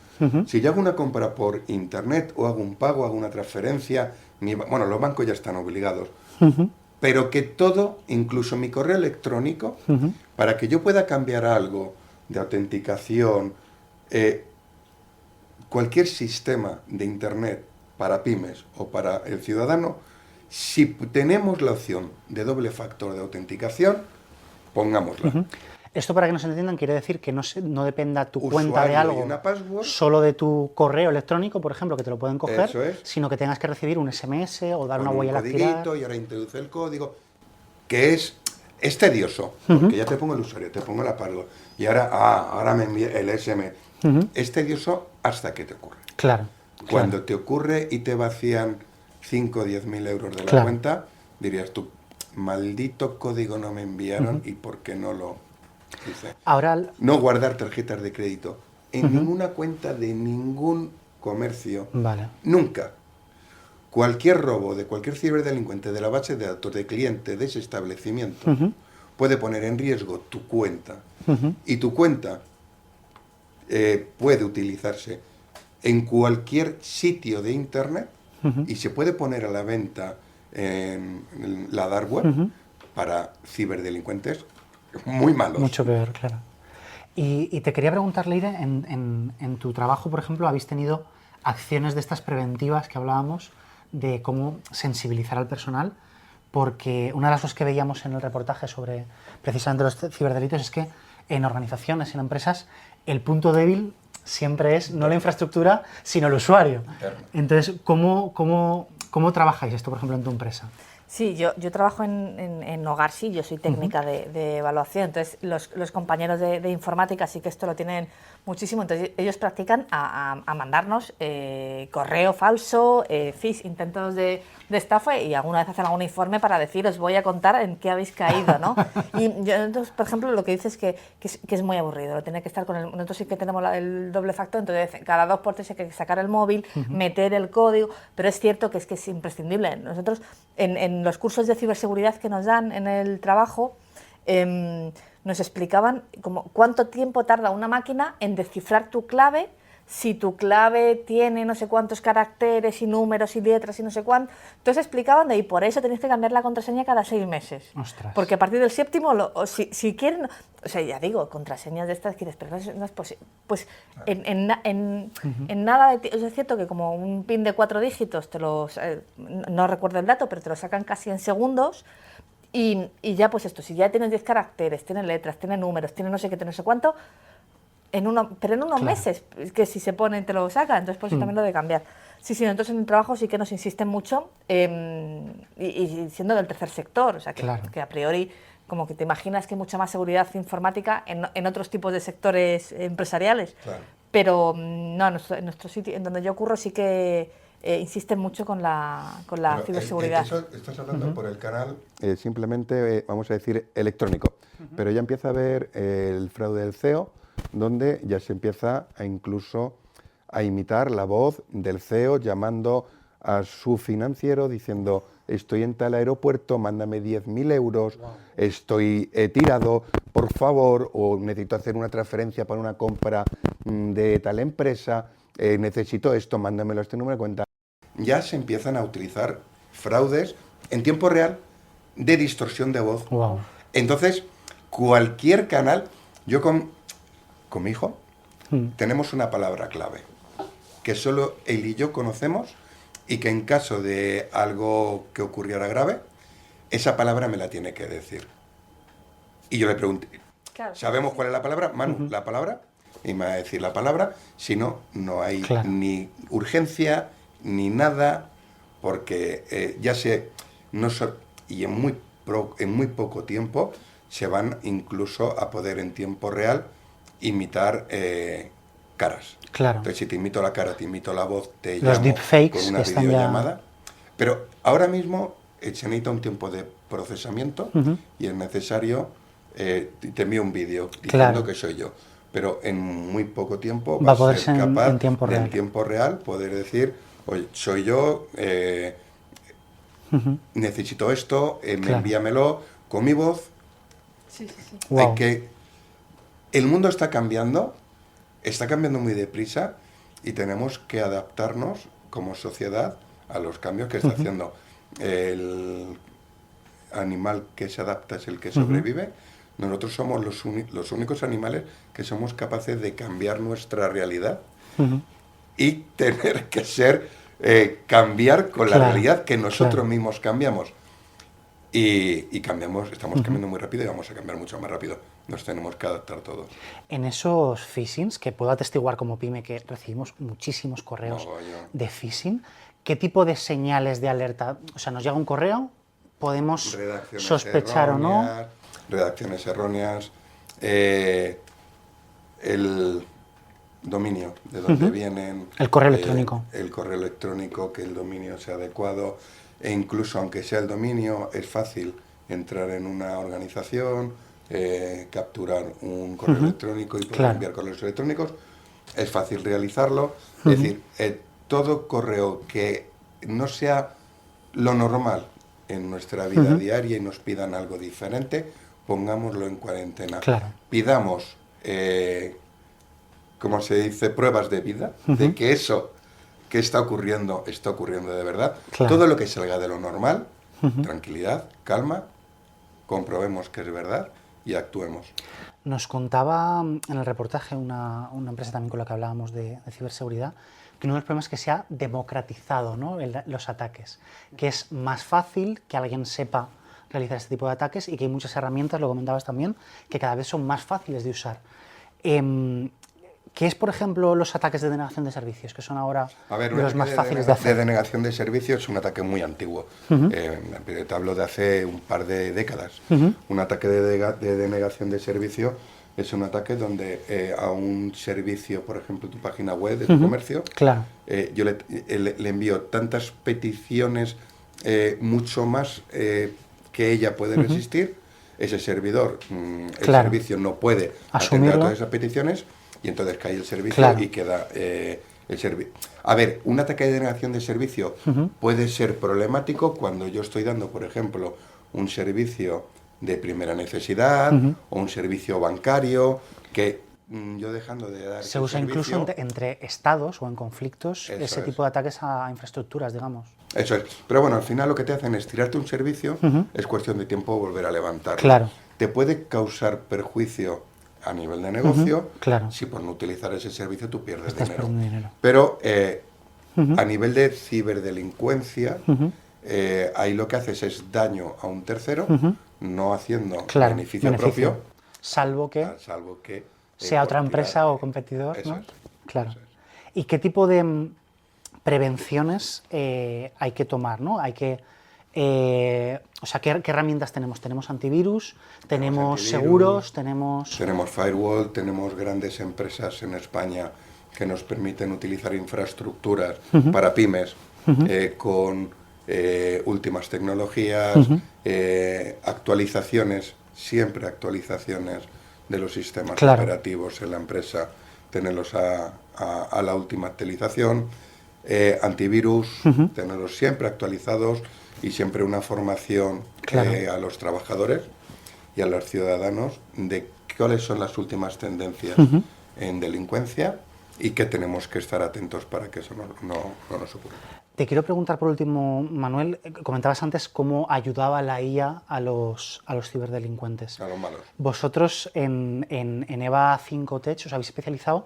Speaker 2: Si yo hago una compra por internet o hago un pago, hago una transferencia, bueno, los bancos ya están obligados, pero que todo, incluso mi correo electrónico, para que yo pueda cambiar algo de autenticación, cualquier sistema de internet para pymes o para el ciudadano, si tenemos la opción de doble factor de autenticación, pongámosla.
Speaker 1: Esto, para que nos entiendan, quiere decir que no dependa tu cuenta de algo
Speaker 2: password,
Speaker 1: solo de tu correo electrónico, por ejemplo, que te lo pueden coger, sino que tengas que recibir un SMS o dar una huella dactilar.
Speaker 2: Y ahora introduce el código, que es tedioso, porque ya te pongo el usuario, te pongo la password, y ahora me envía el SMS. Es tedioso hasta que te ocurre. Cuando te ocurre y te vacían 5 o 10.000 euros de la cuenta, dirías tú, maldito código no me enviaron y por qué no lo hice.
Speaker 1: Ahora,
Speaker 2: no guardar tarjetas de crédito en ninguna cuenta de ningún comercio, nunca. Cualquier robo de cualquier ciberdelincuente de la base de datos de cliente de ese establecimiento puede poner en riesgo tu cuenta, y tu cuenta puede utilizarse en cualquier sitio de internet y se puede poner a la venta en la dark web para ciberdelincuentes muy malos.
Speaker 1: Mucho peor, claro. Y te quería preguntar, Leire, en tu trabajo, por ejemplo, ¿habéis tenido acciones de estas preventivas que hablábamos de cómo sensibilizar al personal? Porque una de las cosas que veíamos en el reportaje sobre precisamente los ciberdelitos es que en organizaciones, en empresas, el punto débil siempre es no la infraestructura, sino el usuario. Entonces, ¿cómo trabajáis esto, por ejemplo, en tu empresa?
Speaker 3: Sí, yo trabajo en Hogar, sí, yo soy técnica de evaluación, entonces los compañeros de informática sí que esto lo tienen muchísimo, entonces ellos practican a mandarnos correo falso, intentos de estafa, y alguna vez hacen algún informe para decir, os voy a contar en qué habéis caído, ¿no? Y yo, entonces, por ejemplo, lo que dices es que es muy aburrido, lo tiene que estar con nosotros sí que tenemos el doble factor, entonces cada 2 por 3 hay que sacar el móvil, meter el código, pero es cierto que es imprescindible. Nosotros en los cursos de ciberseguridad que nos dan en el trabajo, nos explicaban cuánto tiempo tarda una máquina en descifrar tu clave si tu clave tiene no sé cuántos caracteres y números y letras y no sé cuánto. Entonces explicaban y por eso tenéis que cambiar la contraseña cada 6 meses.
Speaker 1: Ostras.
Speaker 3: Porque a partir del séptimo, si quieren, o sea, ya digo, contraseñas de estas, quieres, pero no es posible. Pues en nada de es cierto que como un PIN de 4 dígitos, no recuerdo el dato, pero te lo sacan casi en segundos. Y ya pues esto, si ya tienes 10 caracteres, tiene letras, tiene números, tiene no sé qué, tiene no sé cuánto, pero en unos meses, que si se pone te lo saca, entonces por eso también lo de cambiar. Sí, entonces en el trabajo sí que nos insisten mucho, y siendo del tercer sector, o sea que a priori como que te imaginas que hay mucha más seguridad informática en otros tipos de sectores empresariales, pero no, en nuestro sitio, en donde yo ocurro sí que insisten mucho con la ciberseguridad.
Speaker 2: Eso estás hablando por el canal simplemente, vamos a decir, electrónico, pero ya empieza a haber el fraude del CEO, donde ya se empieza incluso a imitar la voz del CEO llamando a su financiero diciendo estoy en tal aeropuerto, mándame 10.000 euros, estoy tirado, por favor, o necesito hacer una transferencia para una compra de tal empresa, necesito esto, mándamelo a este número de cuenta. Ya se empiezan a utilizar fraudes en tiempo real de distorsión de voz.
Speaker 1: Wow.
Speaker 2: Entonces, cualquier canal, yo con mi hijo tenemos una palabra clave que solo él y yo conocemos y que en caso de algo que ocurriera grave, esa palabra me la tiene que decir. Y yo le pregunté, ¿sabemos cuál es la palabra? Manu, la palabra, y me va a decir la palabra, si no, no hay ni urgencia ni nada, porque ya sé, y en muy poco tiempo se van incluso a poder en tiempo real imitar caras.
Speaker 1: Claro.
Speaker 2: Entonces, si te imito la cara, te imito la voz, te
Speaker 1: Los
Speaker 2: llamo
Speaker 1: deepfakes
Speaker 2: con una
Speaker 1: están
Speaker 2: videollamada. Pero ahora mismo se necesita un tiempo de procesamiento y es necesario, te envío un vídeo diciendo que soy yo. Pero en muy poco tiempo
Speaker 1: va a
Speaker 2: vas
Speaker 1: poder
Speaker 2: a ser capaz
Speaker 1: en tiempo real.
Speaker 2: en tiempo real poder decir, oye, soy yo, necesito esto, envíamelo con mi voz.
Speaker 1: Wow.
Speaker 2: El mundo está cambiando muy deprisa y tenemos que adaptarnos como sociedad a los cambios que está haciendo. El animal que se adapta es el que sobrevive. Nosotros somos los únicos animales que somos capaces de cambiar nuestra realidad y tener que cambiar con la realidad que nosotros mismos cambiamos. Y cambiamos, estamos cambiando muy rápido y vamos a cambiar mucho más rápido. Nos tenemos que adaptar todos.
Speaker 1: En esos phishings, que puedo atestiguar como pyme que recibimos muchísimos correos de phishing, ¿qué tipo de señales de alerta? O sea, nos llega un correo, podemos sospechar o no.
Speaker 2: Redacciones erróneas, el dominio, de dónde vienen.
Speaker 1: El correo electrónico.
Speaker 2: El correo electrónico, que el dominio sea adecuado. E incluso aunque sea el dominio, es fácil entrar en una organización, capturar un correo electrónico y poder enviar correos electrónicos. Es fácil realizarlo. Es decir, todo correo que no sea lo normal en nuestra vida diaria y nos pidan algo diferente, pongámoslo en cuarentena. Pidamos, como se dice, pruebas de vida, de que eso que está ocurriendo de verdad. Todo lo que salga de lo normal, tranquilidad, calma, comprobemos que es verdad y actuemos.
Speaker 1: Nos contaba en el reportaje una empresa también con la que hablábamos de ciberseguridad, que uno de los problemas es que se ha democratizado, ¿no?, los ataques, que es más fácil que alguien sepa realizar este tipo de ataques y que hay muchas herramientas, lo comentabas también, que cada vez son más fáciles de usar. ¿Qué es, por ejemplo, los ataques de denegación de servicios, que son ahora los más fáciles de hacer?
Speaker 2: De denegación de servicios es un ataque muy antiguo. Te hablo de hace un par de décadas. Un ataque de denegación de servicio es un ataque donde a un servicio, por ejemplo, tu página web de tu comercio, yo le envío tantas peticiones, mucho más que ella puede resistir. Ese servidor, el servicio no puede atender a todas esas peticiones. Y entonces cae el servicio y queda el servicio. A ver, un ataque de denegación de servicio puede ser problemático cuando yo estoy dando, por ejemplo, un servicio de primera necesidad o un servicio bancario que yo dejando de dar
Speaker 1: Se
Speaker 2: ese
Speaker 1: usa incluso
Speaker 2: servicio.
Speaker 1: entre estados o en conflictos
Speaker 2: Eso
Speaker 1: ese
Speaker 2: es.
Speaker 1: tipo de ataques a infraestructuras, digamos.
Speaker 2: Eso es. Pero bueno, al final lo que te hacen es tirarte un servicio, es cuestión de tiempo volver a levantarlo.
Speaker 1: Claro.
Speaker 2: Te puede causar perjuicio a nivel de negocio
Speaker 1: claro.
Speaker 2: si por no utilizar ese servicio tú pierdes
Speaker 1: Estás
Speaker 2: dinero.
Speaker 1: perdiendo dinero.
Speaker 2: Pero a nivel de ciberdelincuencia, ahí lo que haces es daño a un tercero, no haciendo
Speaker 1: Claro,
Speaker 2: beneficio propio,
Speaker 1: salvo que
Speaker 2: salvo que
Speaker 1: sea otra
Speaker 2: por
Speaker 1: empresa
Speaker 2: tirar-
Speaker 1: o competidor,
Speaker 2: Eso
Speaker 1: ¿no?
Speaker 2: es,
Speaker 1: Claro.
Speaker 2: eso es.
Speaker 1: ¿Y qué tipo de prevenciones hay que tomar, ¿no? Hay que, o sea, ¿qué herramientas tenemos? ¿Tenemos antivirus? ¿Tenemos
Speaker 2: antivirus,
Speaker 1: seguros? ¿Tenemos...?
Speaker 2: Tenemos firewall, tenemos grandes empresas en España que nos permiten utilizar infraestructuras para pymes con últimas tecnologías, actualizaciones, siempre actualizaciones de los sistemas
Speaker 1: Claro.
Speaker 2: operativos en la empresa, tenerlos a la última actualización, antivirus, tenerlos siempre actualizados y siempre una formación
Speaker 1: Claro.
Speaker 2: a los trabajadores y a los ciudadanos de cuáles son las últimas tendencias en delincuencia y que tenemos que estar atentos para que eso no nos ocurra.
Speaker 1: Te quiero preguntar por último, Manuel, comentabas antes cómo ayudaba la IA a los ciberdelincuentes.
Speaker 2: A los malos.
Speaker 1: Vosotros en EVA 5 Tech os habéis especializado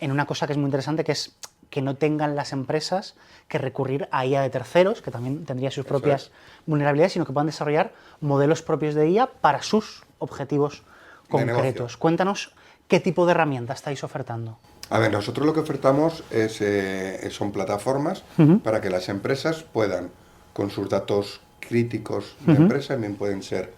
Speaker 1: en una cosa que es muy interesante, que es que no tengan las empresas que recurrir a IA de terceros, que también tendría sus propias vulnerabilidades, sino que puedan desarrollar modelos propios de IA para sus objetivos concretos.
Speaker 2: negocio.
Speaker 1: Cuéntanos qué tipo de herramientas estáis ofertando.
Speaker 2: A ver, nosotros lo que ofertamos son plataformas para que las empresas puedan, con sus datos críticos de empresa, también pueden ser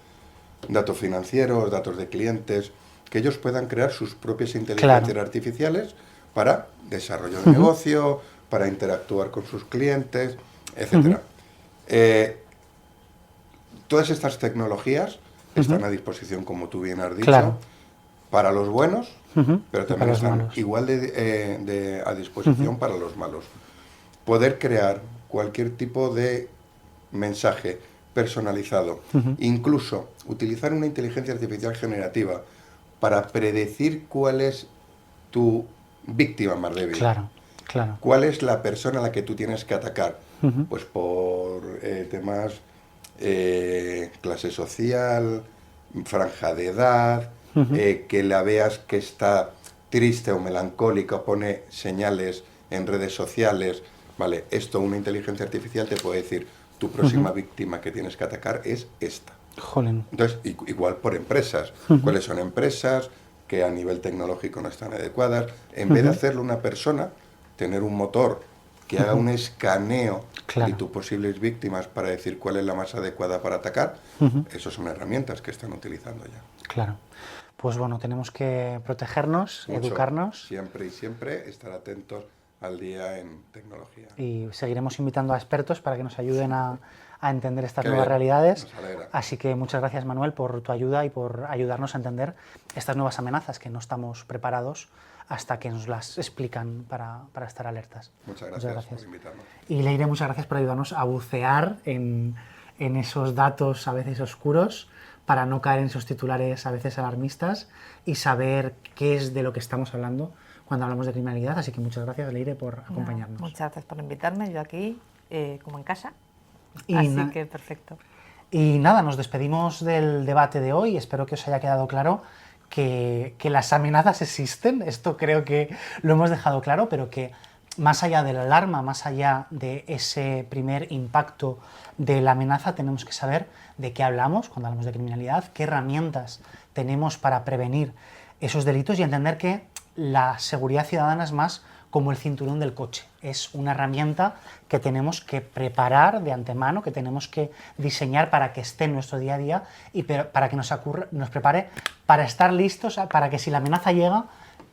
Speaker 2: datos financieros, datos de clientes, que ellos puedan crear sus propias inteligencias artificiales para desarrollo de negocio, para interactuar con sus clientes, etc. Todas estas tecnologías están a disposición, como tú bien has dicho,
Speaker 1: Claro.
Speaker 2: para los buenos, pero también
Speaker 1: los
Speaker 2: están
Speaker 1: malos.
Speaker 2: igual a disposición para los malos. Poder crear cualquier tipo de mensaje personalizado, incluso utilizar una inteligencia artificial generativa para predecir cuál es tu víctima más débil.
Speaker 1: Claro, claro.
Speaker 2: ¿Cuál es la persona a la que tú tienes que atacar? Pues por temas clase social, franja de edad, que la veas que está triste o melancólica, pone señales en redes sociales. Vale, esto una inteligencia artificial te puede decir, tu próxima víctima que tienes que atacar es esta.
Speaker 1: Jolín.
Speaker 2: Entonces, igual por empresas. ¿Cuáles son empresas que a nivel tecnológico no están adecuadas? En vez de hacerlo una persona, tener un motor que haga un escaneo de tus posibles víctimas para decir cuál es la más adecuada para atacar, esas son herramientas que están utilizando ya.
Speaker 1: Claro. Pues bueno, tenemos que protegernos,
Speaker 2: Mucho.
Speaker 1: educarnos.
Speaker 2: Siempre y siempre estar atentos al día en tecnología.
Speaker 1: Y seguiremos invitando a expertos para que nos ayuden a entender estas
Speaker 2: Qué
Speaker 1: nuevas
Speaker 2: bien,
Speaker 1: realidades.
Speaker 2: nos alegra.
Speaker 1: Así que muchas gracias, Manuel, por tu ayuda y por ayudarnos a entender estas nuevas amenazas que no estamos preparados hasta que nos las explican para estar alertas.
Speaker 2: Muchas gracias por invitarnos.
Speaker 1: Y Leire, muchas gracias por ayudarnos a bucear en esos datos a veces oscuros, para no caer en esos titulares a veces alarmistas y saber qué es de lo que estamos hablando cuando hablamos de criminalidad. Así que muchas gracias, Leire, por acompañarnos.
Speaker 3: Muchas gracias por invitarme, yo aquí como en casa,
Speaker 1: Y
Speaker 3: así que perfecto.
Speaker 1: Y nada, nos despedimos del debate de hoy. Espero que os haya quedado claro que las amenazas existen. Esto creo que lo hemos dejado claro, pero que más allá de la alarma, más allá de ese primer impacto de la amenaza, tenemos que saber de qué hablamos cuando hablamos de criminalidad, qué herramientas tenemos para prevenir esos delitos y entender que la seguridad ciudadana es más como el cinturón del coche. Es una herramienta que tenemos que preparar de antemano, que tenemos que diseñar para que esté en nuestro día a día y para que nos prepare para estar listos, para que si la amenaza llega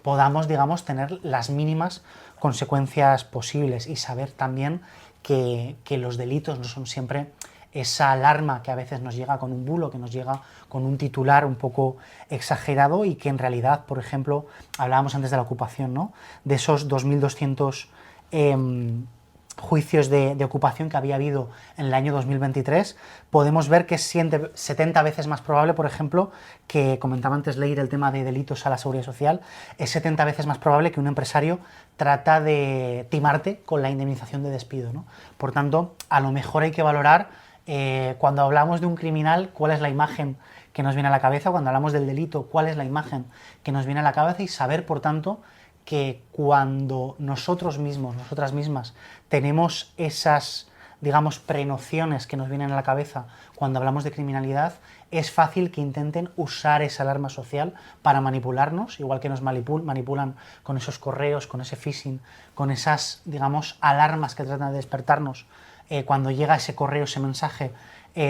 Speaker 1: podamos, digamos, tener las mínimas consecuencias posibles y saber también que los delitos no son siempre esa alarma que a veces nos llega con un bulo, que nos llega con un titular un poco exagerado y que en realidad, por ejemplo, hablábamos antes de la ocupación, ¿no? De esos 2.200 juicios de ocupación que había habido en el año 2023, podemos ver que es 70 veces más probable, por ejemplo, que comentaba antes Leir el tema de delitos a la seguridad social, es 70 veces más probable que un empresario trata de timarte con la indemnización de despido, ¿no? Por tanto, a lo mejor hay que valorar, cuando hablamos de un criminal, cuál es la imagen que nos viene a la cabeza, cuando hablamos del delito, cuál es la imagen que nos viene a la cabeza, y saber, por tanto, que cuando nosotros mismos, nosotras mismas, tenemos esas, digamos, prenociones que nos vienen a la cabeza cuando hablamos de criminalidad, es fácil que intenten usar esa alarma social para manipularnos, igual que nos manipulan con esos correos, con ese phishing, con esas, digamos, alarmas que tratan de despertarnos cuando llega ese correo, ese mensaje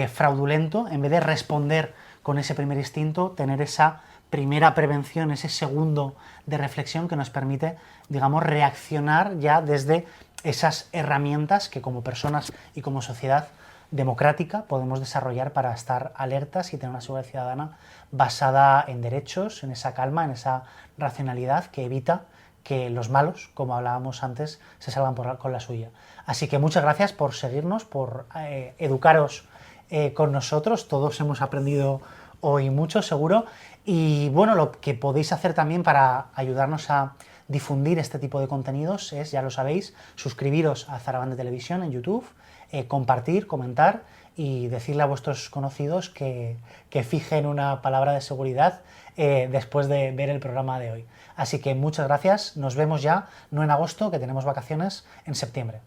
Speaker 1: fraudulento. En vez de responder con ese primer instinto, tener esa primera prevención, ese segundo de reflexión que nos permite, digamos, reaccionar ya desde esas herramientas que como personas y como sociedad democrática podemos desarrollar para estar alertas y tener una seguridad ciudadana basada en derechos, en esa calma, en esa racionalidad que evita que los malos, como hablábamos antes, se salgan con la suya. Así que muchas gracias por seguirnos, por educaros con nosotros. Todos hemos aprendido hoy mucho, seguro. Y bueno, lo que podéis hacer también para ayudarnos a difundir este tipo de contenidos es, ya lo sabéis, suscribiros a Zarabanda Televisión en YouTube, compartir, comentar y decirle a vuestros conocidos que fijen una palabra de seguridad después de ver el programa de hoy. Así que muchas gracias, nos vemos ya, no en agosto, que tenemos vacaciones, en septiembre.